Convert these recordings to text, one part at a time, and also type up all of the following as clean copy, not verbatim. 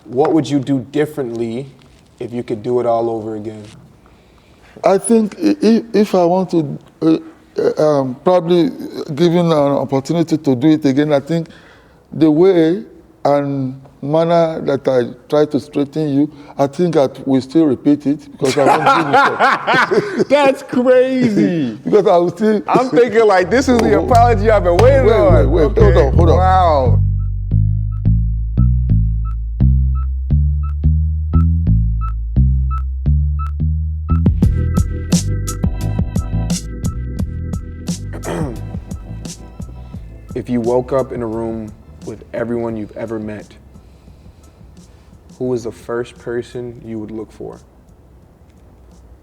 What would you do differently if you could do it all over again? I think if I want to, probably given an opportunity to do it again, I think the way and manner that I try to straighten you, I think that we still repeat it because I want to do it. That's crazy. Because I will still. I'm thinking like this is the apology I've been waiting on. Wait, Okay. hold on. Wow. If you woke up in a room with everyone you've ever met, who is the first person you would look for?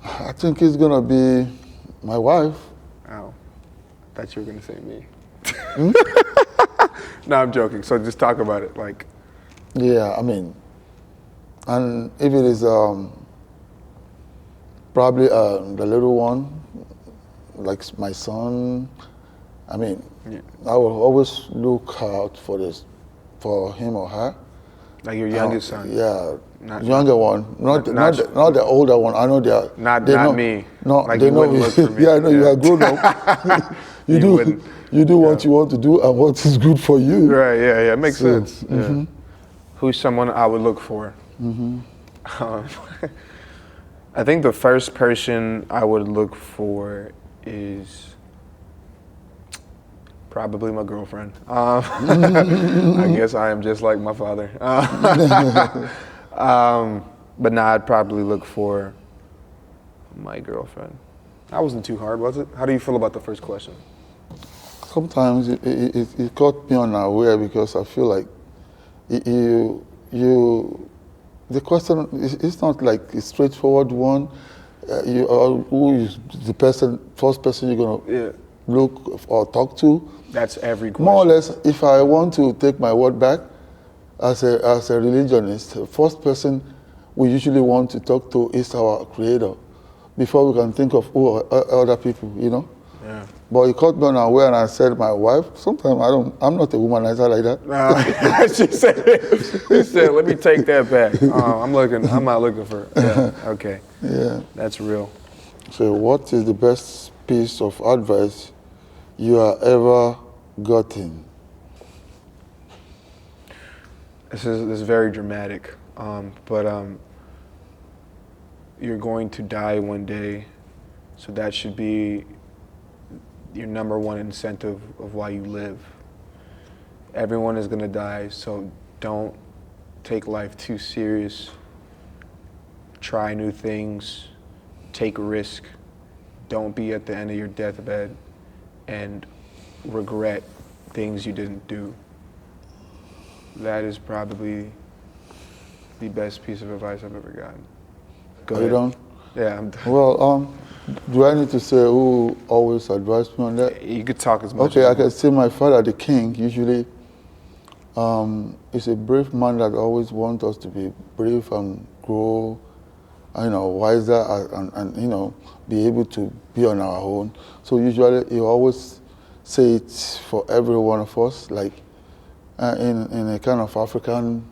I think it's gonna be my wife. Oh, I thought you were gonna say me. No, I'm joking. So just talk about it. Like, Yeah, I mean, and if it is probably the little one, like my son, I mean, yeah. I will always look out for him or her. Like your youngest son. Yeah, Not- younger one, not the older one. I know they are. Not they know, me. No, Like they you know. wouldn't look for me. Yeah, I know you Yeah. are grown up. You you do what you want to do and what is good for you. Right, yeah, it makes So, sense. Yeah. Who's someone I would look for? I think the first person I would look for is probably my girlfriend. I guess I am just like my father. But nah, I'd probably look for my girlfriend. That wasn't too hard, was it? How do you feel about the first question? Sometimes it caught me unaware because I feel like the question is not like a straightforward one. Who is the first person you're gonna look or talk to? That's every question. More or less, if I want to take my word back, as a religionist, the first person we usually want to talk to is our Creator, before we can think of other people, you know. Yeah. But it caught me unaware, and I said, my wife. Sometimes I'm not a womanizer like that. She said, "Let me take that back. I'm not looking for." Yeah. Okay. Yeah. That's real. So, what is the best piece of advice you have ever gotten? This is very dramatic, but you're going to die one day, so that should be your number one incentive of why you live. Everyone is gonna die, so don't take life too serious. Try new things, take risk. Don't be at the end of your deathbed and regret things you didn't do. That is probably the best piece of advice I've ever gotten. Go ahead. You done? Yeah, I'm done. Well, do I need to say who always advised me on that? You could talk as much Okay, as I you can want. say my father, the king, usually is a brave man that always wants us to be brave and grow, wiser and be able to be on our own. So usually he always say it for every one of us, like in a kind of African,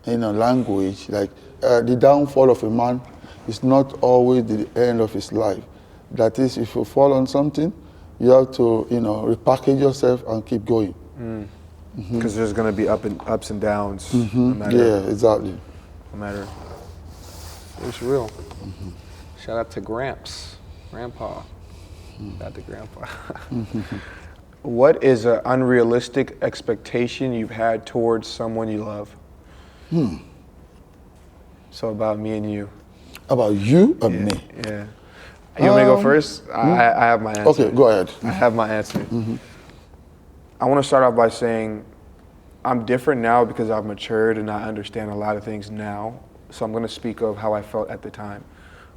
language, like the downfall of a man is not always the end of his life. That is, if you fall on something, you have to, repackage yourself and keep going. Because there's gonna be ups and downs, Yeah, exactly. no matter. It's real. Shout out to Gramps, Grandpa. Shout out to Grandpa. What is an unrealistic expectation you've had towards someone you love? So about me and you. About you and me? Yeah. You want me to go first? I have my answer. Okay, go ahead. I have my answer. I want to start off by saying I'm different now because I've matured and I understand a lot of things now. So I'm going to speak of how I felt at the time.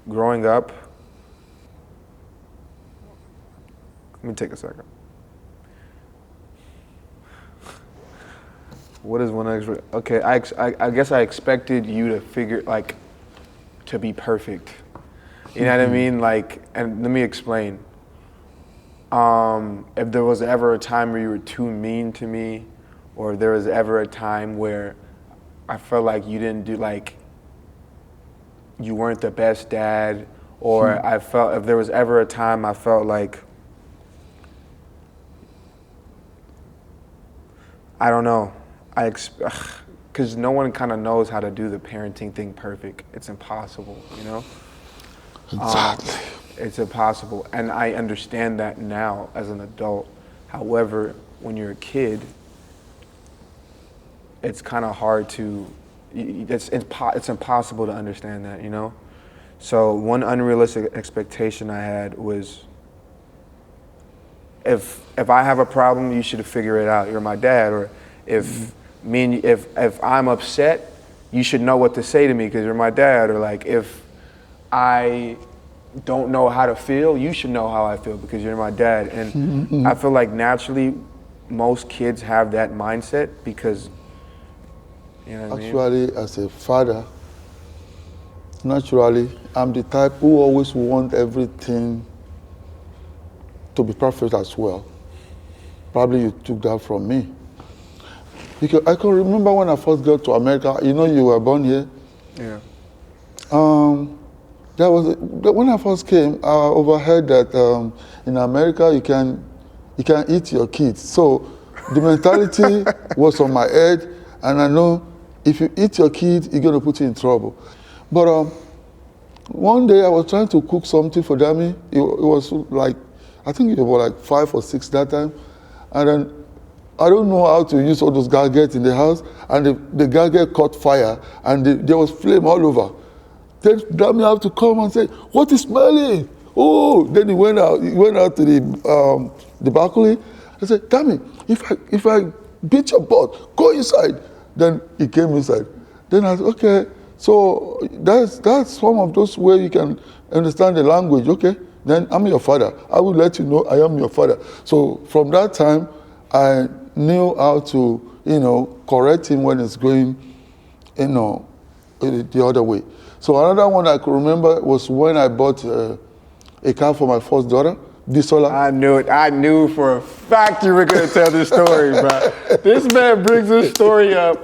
Growing up, let me take a second. What is one extra? Okay, I guess I expected you to to be perfect. You know what I mean? And let me explain. If there was ever a time where you were too mean to me, or if there was ever a time where I felt like you didn't do like you weren't the best dad, or I felt if there was ever a time I felt like I don't know, because no one kind of knows how to do the parenting thing perfect. It's impossible, you know. Exactly. It's impossible, and I understand that now as an adult. However, when you're a kid, it's kind of hard to, it's impossible to understand that, you know? So one unrealistic expectation I had was, if I have a problem, you should figure it out. You're my dad. Or if I'm upset, you should know what to say to me because you're my dad. Or like if I don't know how to feel, you should know how I feel because you're my dad. And I feel like naturally most kids have that mindset because, you know what I mean? Actually, as a father, naturally, I'm the type who always want everything to be perfect as well. Probably you took that from me. Because I can remember when I first got to America, you know you were born here. Yeah. When I first came, I overheard that in America you can eat your kids. So the mentality was on my head, and I know if you eat your kid, you're gonna put you in trouble. But one day I was trying to cook something for Dami. It was like, I think it was like 5 or 6 that time, and then I don't know how to use all those gadgets in the house, and the gadget caught fire, and there was flame all over. Then Dami had to come and say, "What is smelling?" Oh, then he went out to the balcony. I said, "Dami, if I beat your butt, go inside." Then he came inside. Then I said, "Okay." So that's one of those where you can understand the language. Okay, then I'm your father. I will let you know I am your father. So from that time, I knew how to, correct him when it's going, the other way. So another one I could remember was when I bought a car for my first daughter, Bisola. I knew it. I knew for a fact you were going to tell this story, bro. This man brings this story up.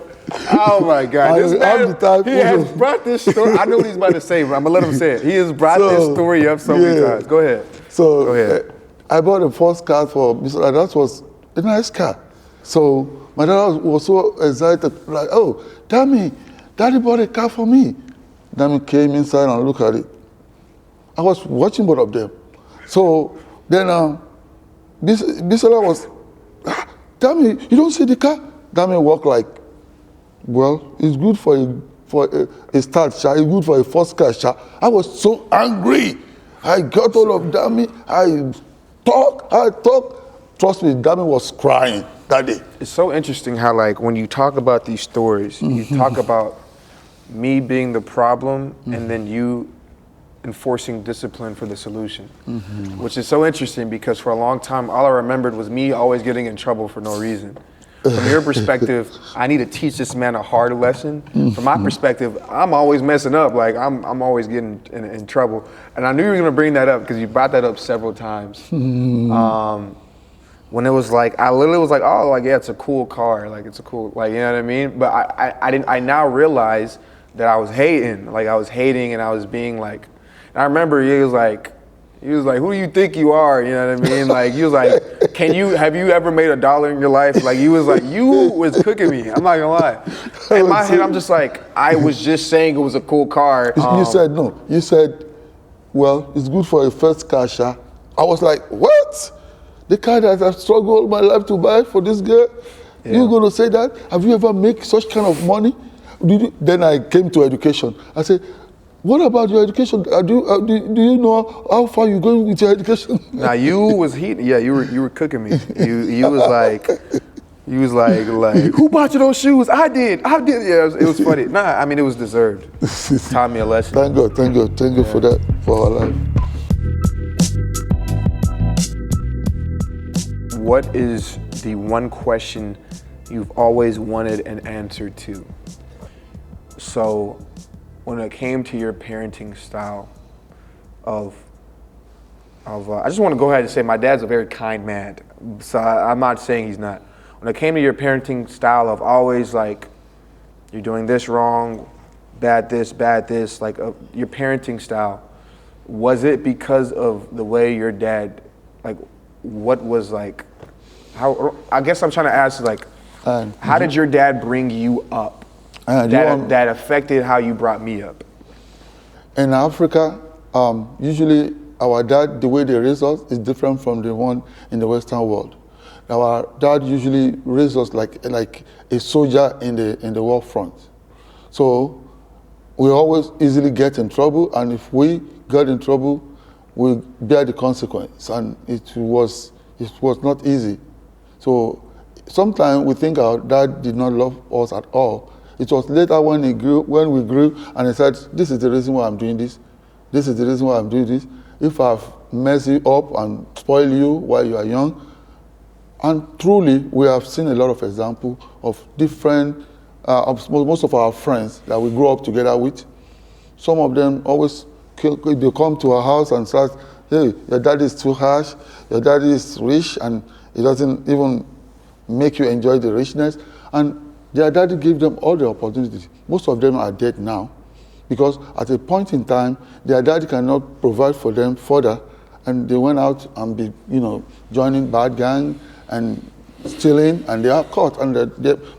Oh my God! This man, he has brought this story. I know what he's about to say, but I'm gonna let him say it. He has brought this story up so many times. Go ahead. So go ahead. I bought the first car for Bisola. That was a nice car. So my daughter was so excited, like, "Oh, Daddy bought a car for me." Dami came inside and looked at it. I was watching both of them. So then Bisola was, Dami, you don't see the car? Dami walked like, well, it's good for a start, Sha. It's good for a first car, Sha. I was so angry. I got all of Dami. I talked. Trust me, Dami was crying that day. It's so interesting how, like, when you talk about these stories, you talk about me being the problem and then you enforcing discipline for the solution, which is so interesting because for a long time, all I remembered was me always getting in trouble for no reason. From your perspective, I need to teach this man a hard lesson. From my perspective, I'm always messing up. Like I'm always getting in trouble. And I knew you were gonna bring that up because you brought that up several times. When it was like, I literally was like, oh, like, yeah, it's a cool car. Like, it's a cool, like, you know what I mean? But I now realize that I was hating. Like, I was hating and I was being like, and I remember he was like, who do you think you are? You know what I mean? Like, he was like, have you ever made $1 in your life? Like, he was like, you was cooking me. I'm not gonna lie. In my head, I'm just like, I was just saying it was a cool car. You said, no. You said, well, it's good for a first car, Sha. I was like, what? The car that I've struggled my life to buy for this girl? Yeah. You're gonna say that? Have you ever made such kind of money? Then I came to education. I said, what about your education? Do you know how far you're going with your education? Now you was heating. Yeah, you were cooking me. You was like, who bought you those shoes? I did. Yeah, it was funny. Nah, I mean it was deserved. Taught me a lesson. Thank God for that, for our life. What is the one question you've always wanted an answer to? So, when it came to your parenting style I just want to go ahead and say my dad's a very kind man. So I'm not saying he's not. When it came to your parenting style of always like you're doing this wrong, bad this, like your parenting style. Was it because of the way your dad, like, what was like, how, I guess I'm trying to ask, like, how did your dad bring you up that affected how you brought me up? In Africa, usually our dad, the way they raise us is different from the one in the Western world. Our dad usually raised us like a soldier in the war front. So we always easily get in trouble, and if we got in trouble, we bear the consequence, and it was not easy. So sometimes we think our dad did not love us at all. It was later when we grew, and he said, "This is the reason why I'm doing this. This is the reason why I'm doing this. If I've messed you up and spoiled you while you are young." And truly, we have seen a lot of examples of different, most of our friends that we grew up together with. Some of them always, they come to our house and start, "Hey, your dad is too harsh, your dad is rich, and it doesn't even make you enjoy the richness." And their daddy gave them all the opportunities. Most of them are dead now, because at a point in time, their daddy cannot provide for them further, and they went out and be, joining bad gang and stealing, and they are caught, and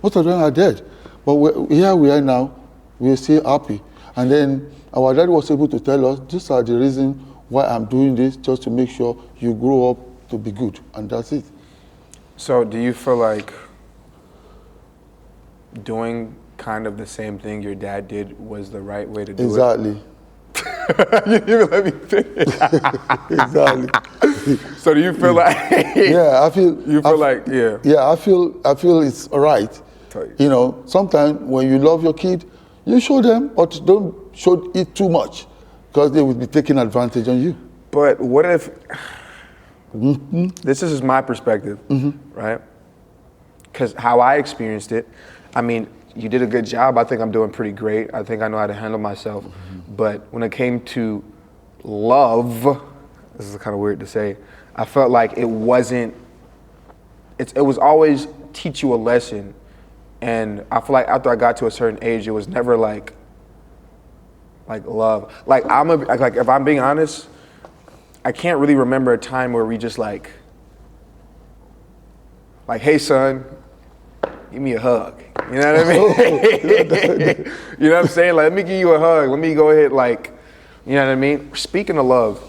most of them are dead. But here we are now, we're still happy. And then our dad was able to tell us, "These are the reasons why I'm doing this, just to make sure you grow up to be good," and that's it. So do you feel like doing kind of the same thing your dad did was the right way to do Exactly. it? You even let me finish. Exactly. So do you feel like? Yeah, I feel. Yeah, I feel it's all right. Sometimes when you love your kid, you show them, but don't show it too much, because they will be taking advantage on you. But what if? This is my perspective, right? Because how I experienced it, I mean, you did a good job. I think I'm doing pretty great. I think I know how to handle myself. But when it came to love, this is kind of weird to say, I felt like it wasn't, it was always teach you a lesson. And I feel like after I got to a certain age, it was never like love. Like if I'm being honest, I can't really remember a time where we just like, "Hey son, give me a hug." You know what I mean? You know what I'm saying? Like, let me give you a hug. Let me go ahead, you know what I mean? Speaking of love,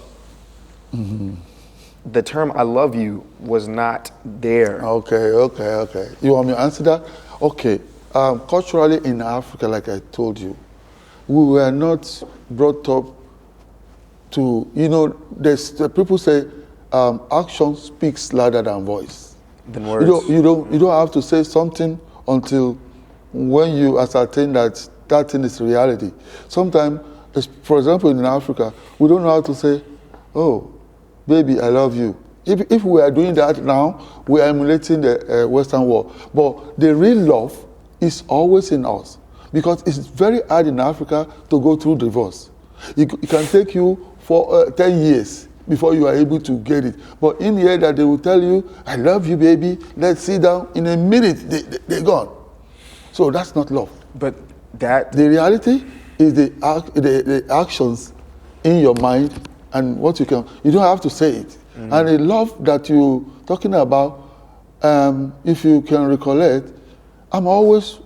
the term "I love you" was not there. Okay. You want me to answer that? Okay. Culturally in Africa, like I told you, we were not brought up to, people say action speaks louder than voice. Than words. You don't have to say something until when you ascertain that thing is reality. Sometimes, for example, in Africa, we don't know how to say, "Oh, baby, I love you." If we are doing that now, we are emulating the Western world. But the real love is always in us, because it's very hard in Africa to go through divorce. It can take you for 10 years before you are able to get it. But in here that they will tell you, "I love you, baby, let's sit down," in a minute, they're gone. So that's not love. But the reality is the actions in your mind, and what you don't have to say it. And the love that you're talking about, if you can recollect, I'm always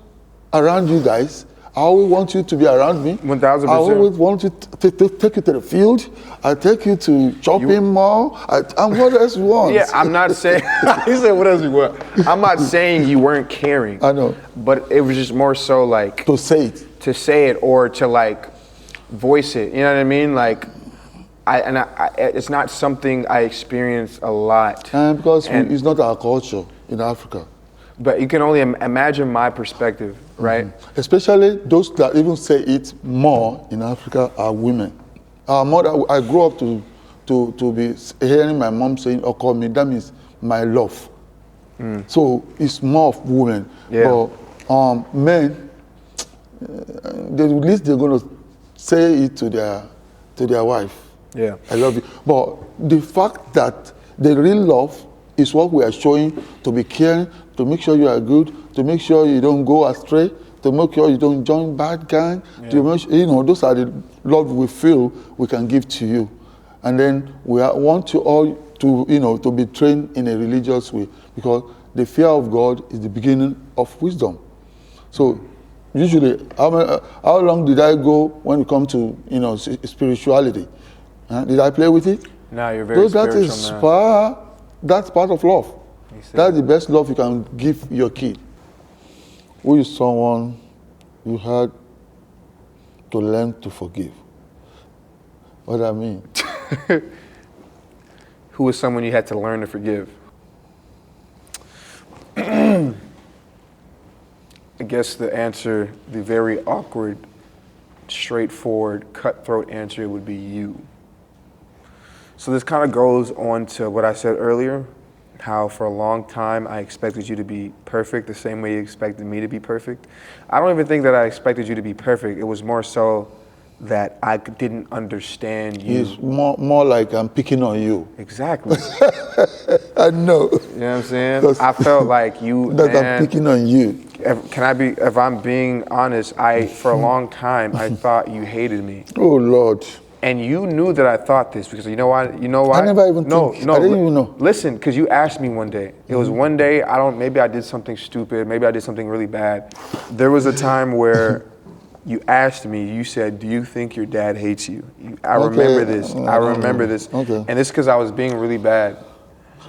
around you guys. I always want you to be around me. 1000%. I always want you to take you to the field. I take you to shopping mall. And what else you want? Yeah, I'm not saying. He said, "What else you want?" I'm not saying you weren't caring. I know. But it was just more so like to say it, or to voice it. You know what I mean? It's not something I experience a lot. Because it's not our culture in Africa. But you can only imagine my perspective, right? Especially those that even say it more in Africa are women. Our mother, I grew up to be hearing my mom saying, "Oh, call me," that means my love. So it's more of women. Yeah. But men, at least they're going to say it to their wife. Yeah. "I love you." But the fact that the real love is what we are showing, to be caring, to make sure you are good, to make sure you don't go astray. to make sure you don't join bad gang. Yeah. To make sure, those are the love we feel we can give to you. And then want you all to be trained in a religious way, because the fear of God is the beginning of wisdom. So usually, how long did I go when it comes to spirituality? Did I play with it? No, you're very spiritual, man. That's part of love. That's the best love you can give your kid. Who is someone you had to learn to forgive? What do I mean? Who is someone you had to learn to forgive? I guess the answer, the very awkward, straightforward, cutthroat answer would be you. So this kind of goes on to what I said earlier, how for a long time I expected you to be perfect the same way you expected me to be perfect. I don't even think that I expected you to be perfect. It was more so that I didn't understand you. It's more like I'm picking on you. Exactly. I know. You know what I'm saying? I felt like you, that man, I'm picking on you. If I'm being honest, for a long time, I thought you hated me. Oh, Lord. And you knew that I thought this because you know why? I never even I didn't even know. Listen, because you asked me one day. It was one day, maybe I did something stupid, maybe I did something really bad. There was a time where you asked me, you said, do you think your dad hates you? I remember this. Okay. And it's because I was being really bad.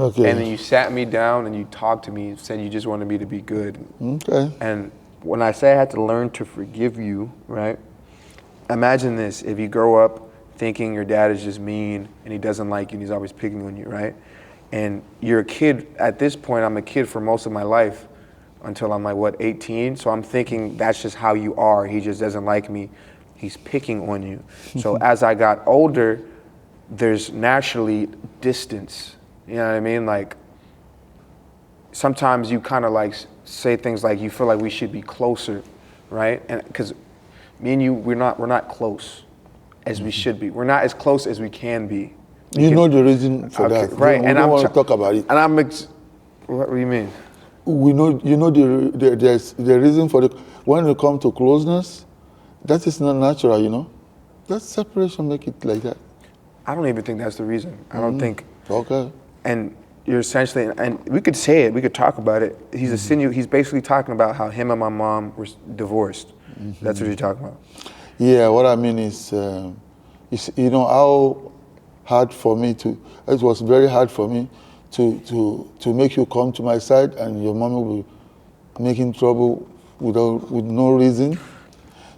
Okay. And then you sat me down and you talked to me and said you just wanted me to be good. Okay. And when I say I had to learn to forgive you, right? Imagine this, if you grow up thinking your dad is just mean and he doesn't like you and he's always picking on you, right? And you're a kid, at this point, I'm a kid for most of my life until I'm 18? So I'm thinking that's just how you are. He just doesn't like me. He's picking on you. So as I got older, there's naturally distance. You know what I mean? Like, sometimes you kind of say things like you feel like we should be closer, right? And because me and you, we're not close as we should be. We're not as close as we can be. You know the reason for that, right? We don't want to talk about it. And what do you mean? We know, there's the reason for when it comes to closeness, that is not natural, That separation make it like that. I don't even think that's the reason. I don't think. Okay. And you're essentially, and we could say it, we could talk about it. He's basically talking about how him and my mom were divorced. That's what you're talking about. Yeah, what I mean is, how hard for me it was very hard for me to make you come to my side, and your mom will be making trouble with no reason.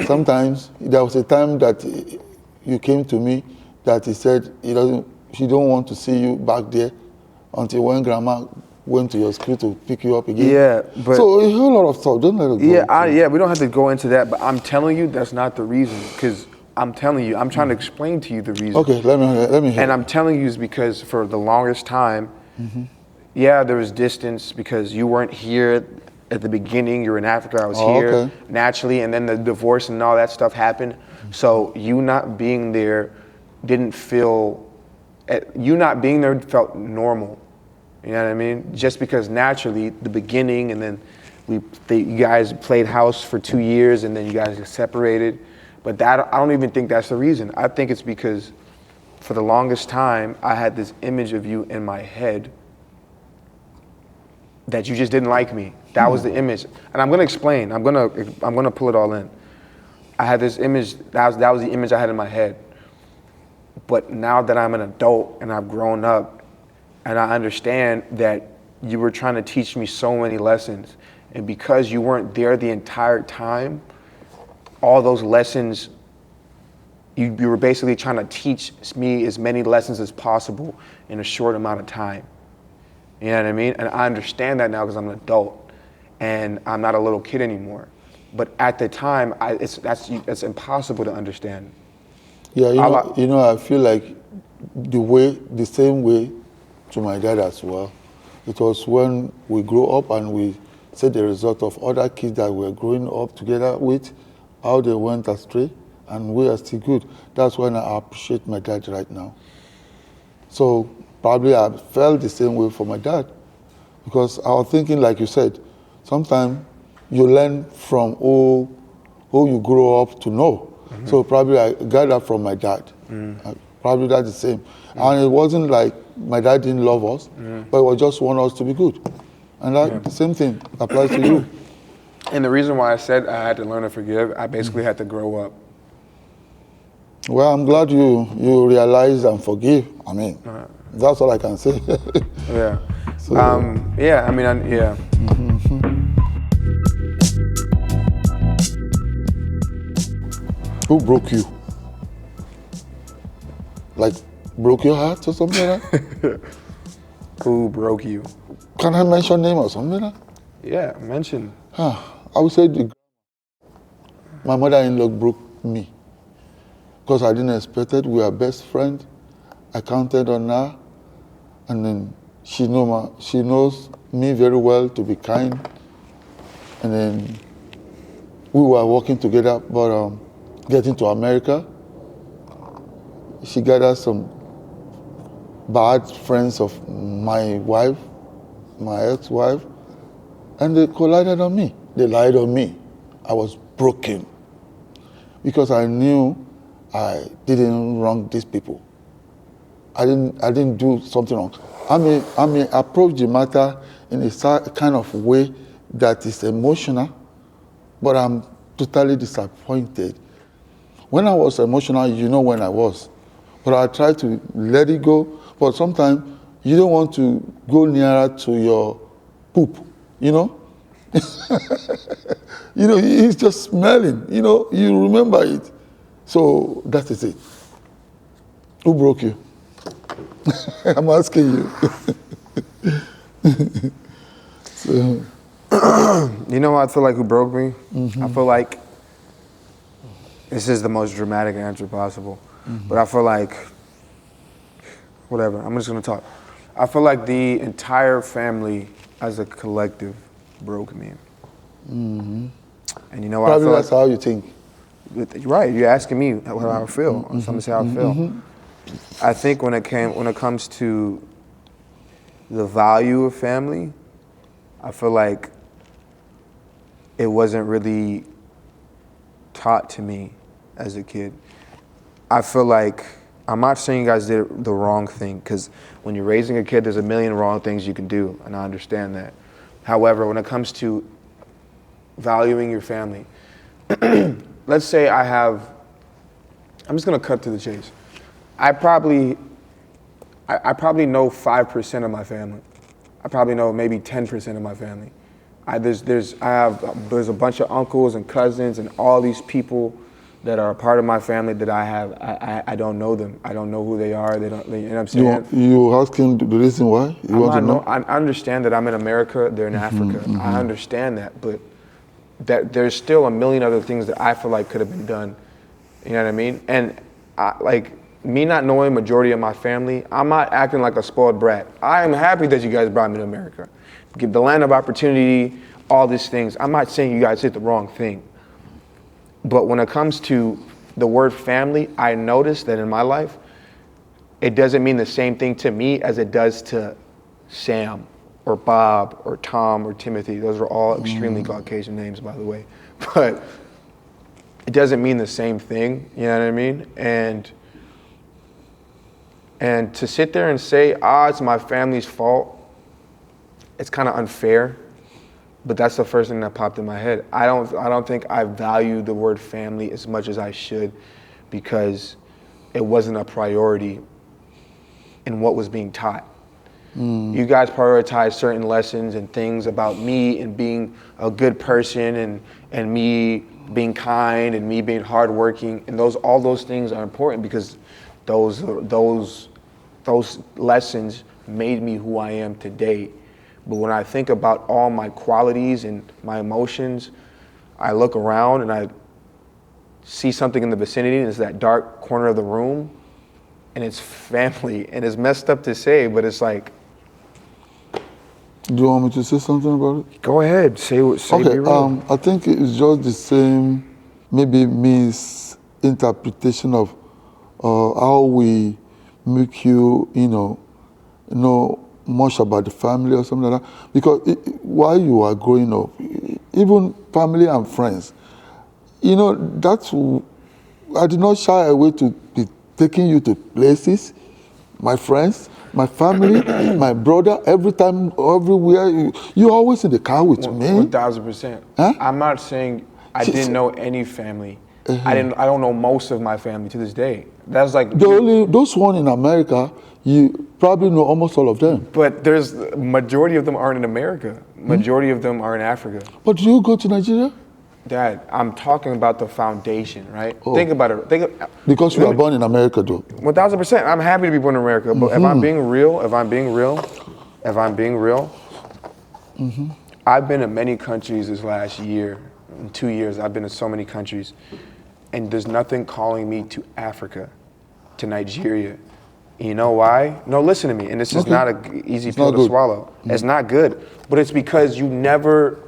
Sometimes there was a time that you came to me that he said she don't want to see you back there until when grandma went to your school to pick you up again. Yeah, but so a whole lot of stuff. Don't let it go. Yeah, we don't have to go into that, but I'm telling you that's not the reason, because I'm telling you, I'm trying to explain to you the reason. Okay, let me hear. And I'm telling you is because for the longest time, there was distance because you weren't here at the beginning. You were in Africa, I was here naturally, and then the divorce and all that stuff happened. So you not being there felt normal. You know what I mean? Just because naturally, the beginning, and then you guys played house for 2 years, and then you guys got separated. But I don't even think that's the reason. I think it's because for the longest time, I had this image of you in my head that you just didn't like me. That was the image. And I'm gonna explain. I'm gonna pull it all in. I had this image, that was the image I had in my head. But now that I'm an adult and I've grown up, and I understand that you were trying to teach me so many lessons, and because you weren't there the entire time, all those lessons, you were basically trying to teach me as many lessons as possible in a short amount of time. You know what I mean? And I understand that now because I'm an adult, and I'm not a little kid anymore. But at the time, it's impossible to understand. Yeah, I feel like the same way to my dad as well. It was when we grew up and we said the result of other kids that we're growing up together with, how they went astray, and we are still good. That's when I appreciate my dad right now. So probably I felt the same way for my dad, because I was thinking, like you said, sometimes you learn from who you grow up to know. So probably I got that from my dad. Probably that's the same. And it wasn't like my dad didn't love us, but it was just want us to be good. And that the same thing applies to you. And the reason why I said I had to learn to forgive, I basically had to grow up. Well, I'm glad you realize and forgive. I mean, that's all I can say. Yeah. So- yeah, I mean, yeah. Who broke you? Like, broke your heart or something like that? Who broke you? Can I mention name or something like that? Yeah, mention. I would say my mother-in-law broke me because I didn't expect it. We are best friends. I counted on her, and then she knows me very well to be kind. And then we were working together, but getting to America, she gathered some bad friends of my wife, my ex-wife, and they collided on me. They lied on me. I was broken because I knew I didn't wrong these people. I didn't do something wrong. I may approach the matter in a kind of way that is emotional, but I'm totally disappointed. When I was emotional, you know when I was, but I tried to let it go. But sometimes you don't want to go nearer to your poop, you know? You know, it's just smelling, you know, you remember it. So that is it. Who broke you? I'm asking you. So, You know what I feel like who broke me? I feel like, this is the most dramatic answer possible, but I feel like, whatever, I'm just gonna talk. I feel like the entire family as a collective broke me. And you know what probably I feel that's how you think. You're right, you're asking me how I feel. So I'm gonna say how I feel. I think when it comes to the value of family, I feel like it wasn't really taught to me as a kid. I feel like, I'm not saying you guys did the wrong thing, because when you're raising a kid, there's a million wrong things you can do, and I understand that. However, when it comes to valuing your family, let's say I'm just gonna cut to the chase. I probably know 5% of my family. I probably know maybe 10% of my family. There's a bunch of uncles and cousins and all these people that are a part of my family that I don't know them. I don't know who they are. You know what I'm saying? You asking the reason why? You want to know? I understand that I'm in America, they're in Africa. I understand that, but that there's still a million other things that I feel like could have been done. You know what I mean? And me not knowing majority of my family, I'm not acting like a spoiled brat. I am happy that you guys brought me to America. Give the land of opportunity, all these things. I'm not saying you guys did the wrong thing. But when it comes to the word family, I noticed that in my life, it doesn't mean the same thing to me as it does to Sam or Bob or Tom or Timothy. Those are all extremely Caucasian names, by the way. But it doesn't mean the same thing, you know what I mean? And to sit there and say, it's my family's fault, it's kind of unfair. But that's the first thing that popped in my head. I don't think I value the word family as much as I should, because it wasn't a priority in what was being taught. You guys prioritize certain lessons and things about me and being a good person and me being kind and me being hardworking, and all those things are important because those lessons made me who I am today. But when I think about all my qualities and my emotions, I look around and I see something in the vicinity, and it's that dark corner of the room, and it's family. And it's messed up to say, but it's like, Do you want me to say something about it? go ahead, say Okay, be real. I think it's just the same, maybe misinterpretation of how we make you, know much about the family or something like that. Because while you are growing up, even family and friends, you know, I did not shy away to be taking you to places, my friends, my family, my brother, every time, everywhere. You're always in the car with me. 1,000%. Huh? I'm not saying I didn't know any family. I don't know most of my family to this day. That's like Those one in America, you probably know almost all of them. But there's majority of them aren't in America. Majority of them are in Africa. But do you go to Nigeria? Dad, I'm talking about the foundation, right? Think about it. Because you were born in America, though. 1,000%. I'm happy to be born in America, but if I'm being real, I've been in many countries this last year. In 2 years, I've been in so many countries, and there's nothing calling me to Africa, to Nigeria. You know why? No, listen to me, and this is not an easy pill to swallow. It's not good, but it's because you never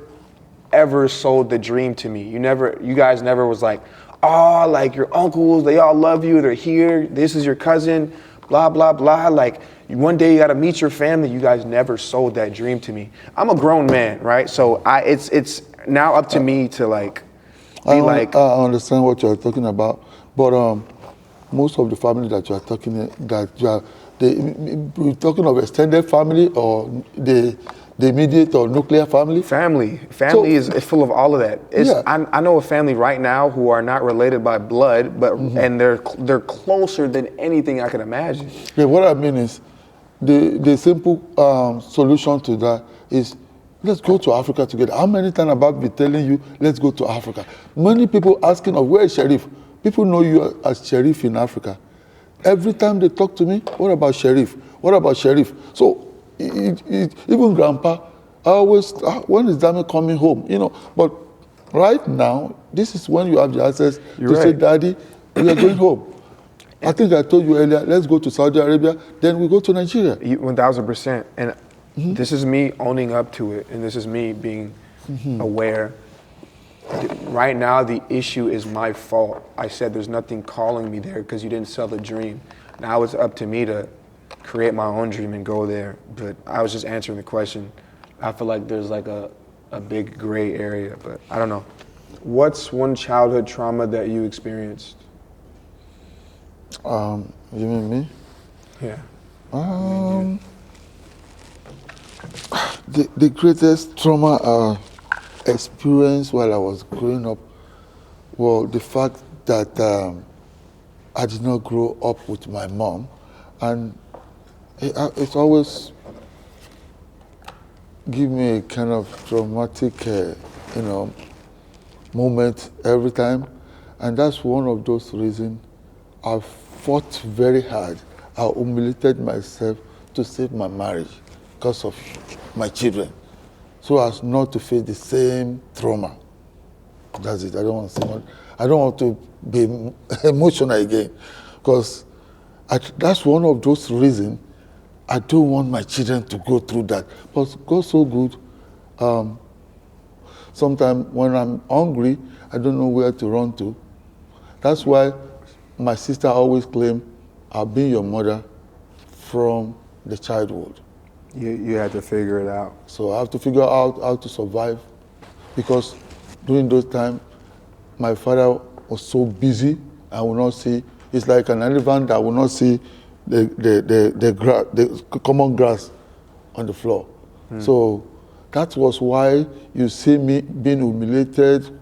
ever sold the dream to me. You guys never was like, oh, like your uncles, they all love you, they're here, this is your cousin, blah, blah, blah. Like one day you gotta meet your family. You guys never sold that dream to me. I'm a grown man, right? So it's now up to me to like, be like. I understand what you're talking about, but most of the family that you are talking, we're talking of extended family or the immediate or nuclear family? Family is full of all of that. I know a family right now who are not related by blood, but and they're closer than anything I can imagine. Yeah, what I mean is, the simple solution to that is, let's go to Africa together. How many times have I been telling you, let's go to Africa? Many people asking, where is Sheriff? People know you as Sheriff in Africa. Every time they talk to me, what about Sheriff? What about Sheriff? So even Grandpa, I always, when is Dami coming home? You know, but right now, this is when you have the access to say, Daddy, we are going home. I think I told you earlier, let's go to Saudi Arabia, then we go to Nigeria. 1,000%. And this is me owning up to it, and this is me being aware. Right now, the issue is my fault. I said there's nothing calling me there because you didn't sell the dream. Now it's up to me to create my own dream and go there. But I was just answering the question. I feel like there's like a big gray area, but I don't know. What's one childhood trauma that you experienced? You mean me? Yeah. The greatest trauma I experienced while I was growing up was the fact that I did not grow up with my mom, and it's always give me a kind of traumatic, moment every time, and that's one of those reasons I fought very hard. I humiliated myself to save my marriage because of my children, so as not to face the same trauma. That's it. I don't want to be emotional again, because that's one of those reasons I don't want my children to go through that. But God's so good. Sometimes when I'm hungry, I don't know where to run to. That's why my sister always claimed, I've been your mother from the childhood. You had to figure it out. So I have to figure out how to survive, because during those times, my father was so busy, I will not see. It's like an elephant that will not see the common grass on the floor. So that was why you see me being humiliated,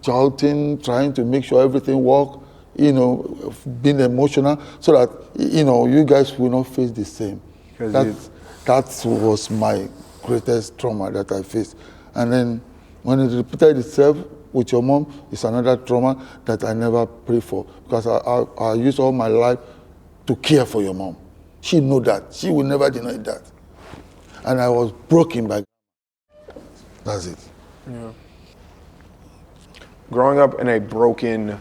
shouting, trying to make sure everything worked, being emotional, so that, you guys will not face the same. That was my greatest trauma that I faced. And then when it repeated itself with your mom, it's another trauma that I never prayed for, because I used all my life to care for your mom. She knew that. She will never deny that. And I was broken by. That's it. Yeah. Growing up in a broken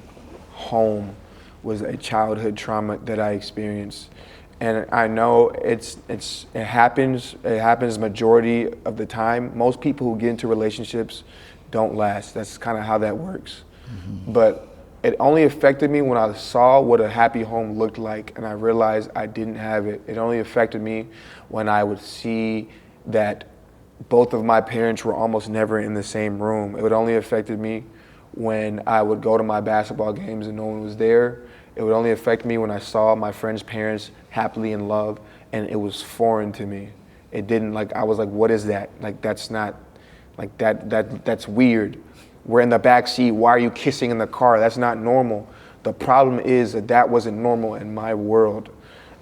home was a childhood trauma that I experienced. And I know it happens majority of the time. Most people who get into relationships don't last. That's kind of how that works. But It only affected me when I saw what a happy home looked like and I realized I didn't have it. It only affected me when I would see that both of my parents were almost never in the same room. It would only affected me when I would go to my basketball games and no one was there. It would only affect me when I saw my friends' parents happily in love and it was foreign to me. It didn't, like, I was like, what is that? Like, that's not, like, that's weird. We're in the back seat. Why are you kissing in the car? That's not normal. The problem is that wasn't normal in my world.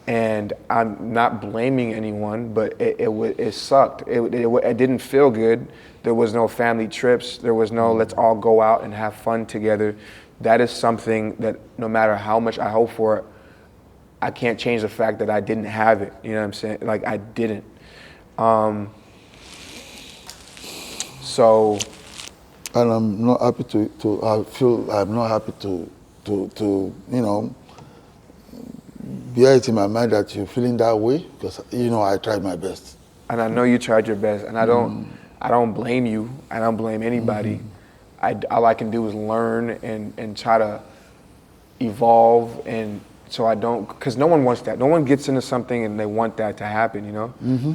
And I'm not blaming anyone, but it sucked. It didn't feel good. There was no family trips. There was no let's all go out and have fun together. That is something that no matter how much I hope for it, I can't change the fact that I didn't have it. You know what I'm saying? Like, I didn't. So. And I'm not happy I feel I'm not happy to bear it in my mind that you're feeling that way, because, I tried my best. And I know you tried your best, and I don't blame you. I don't blame anybody. All I can do is learn and try to evolve, and so I don't, because no one wants that. No one gets into something and they want that to happen,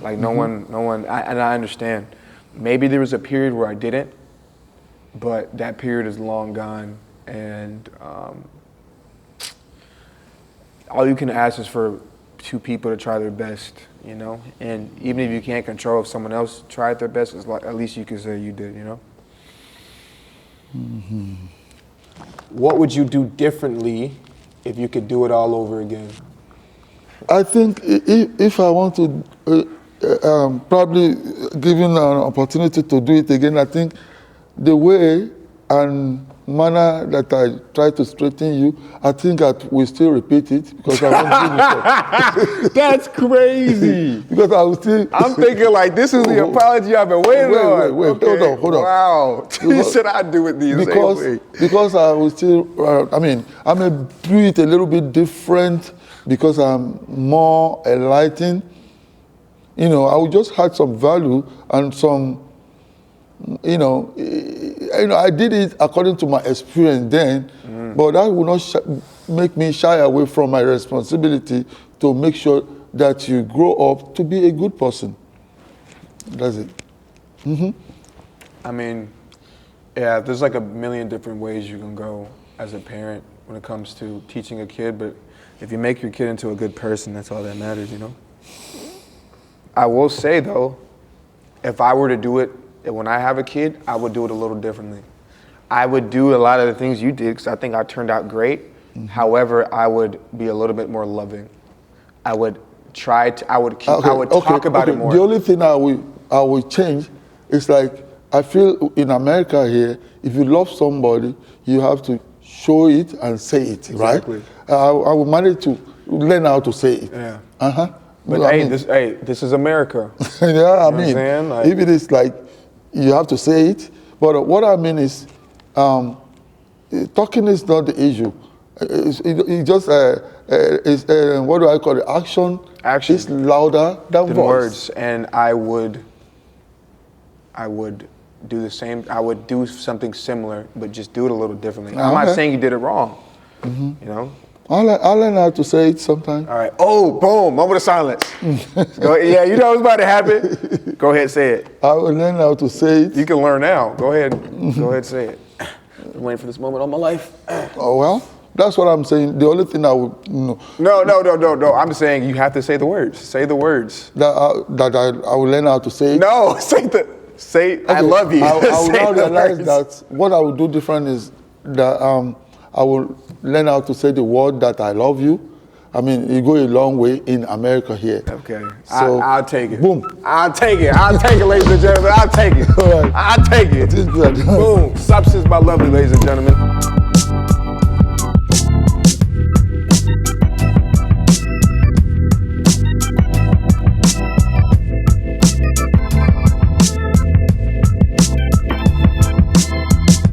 Like no one, and I understand. Maybe there was a period where I didn't, but that period is long gone, and all you can ask is for two people to try their best, And even if you can't control if someone else tried their best, it's like, at least you can say you did, What would you do differently if you could do it all over again? I think if I want to, probably given an opportunity to do it again, I think the way and manner that I try to straighten you, I think that we still repeat it because I want to do it. That's crazy. Because I will still. I'm thinking like this is the apology I've been waiting on. Wait, Okay. hold on. Wow. You said I'd do it the same way. Because I will still, I may do it a little bit different because I'm more enlightened. I will just add some value and some, I did it according to my experience then, but that will not make me shy away from my responsibility to make sure that you grow up to be a good person. That's it. I mean, yeah, there's like a million different ways you can go as a parent when it comes to teaching a kid, but if you make your kid into a good person, that's all that matters, I will say though, if I were to do it, when I have a kid, I would do it a little differently. I would do a lot of the things you did because I think I turned out great. However, I would be a little bit more loving. I would try to, I would talk about it more. The only thing I will change is like, I feel in America here, if you love somebody, you have to show it and say it, Exactly. Right? I will manage to learn how to say it. Yeah. But this is America. Yeah, You know like, if it is like, you have to say it. But what I mean is, talking is not the issue. It just, what do I call it? Action is louder than voice. Words. And I would do the same. I would do something similar, but just do it a little differently. I'm not saying you did it wrong. I'll learn how to say it sometime. All right. Oh, boom! Moment of silence. Go ahead. Yeah, you know what's about to happen. Go ahead, say it. I will learn how to say it. You can learn now. Go ahead. Go ahead, say it. I'm waiting for this moment all my life. Oh well, that's what I'm saying. The only thing I would No. I'm saying you have to say the words. Say the words. That I will learn how to say it. No, say. Okay. I love you. I will now realize that what I will do different is that I will learn how to say the word that I love you. I mean, you go a long way in America here. Okay. So, I'll take it. Boom. I'll take it, ladies and gentlemen. I'll take it. All right. I'll take it. Boom. Substance by Lovely, ladies and gentlemen.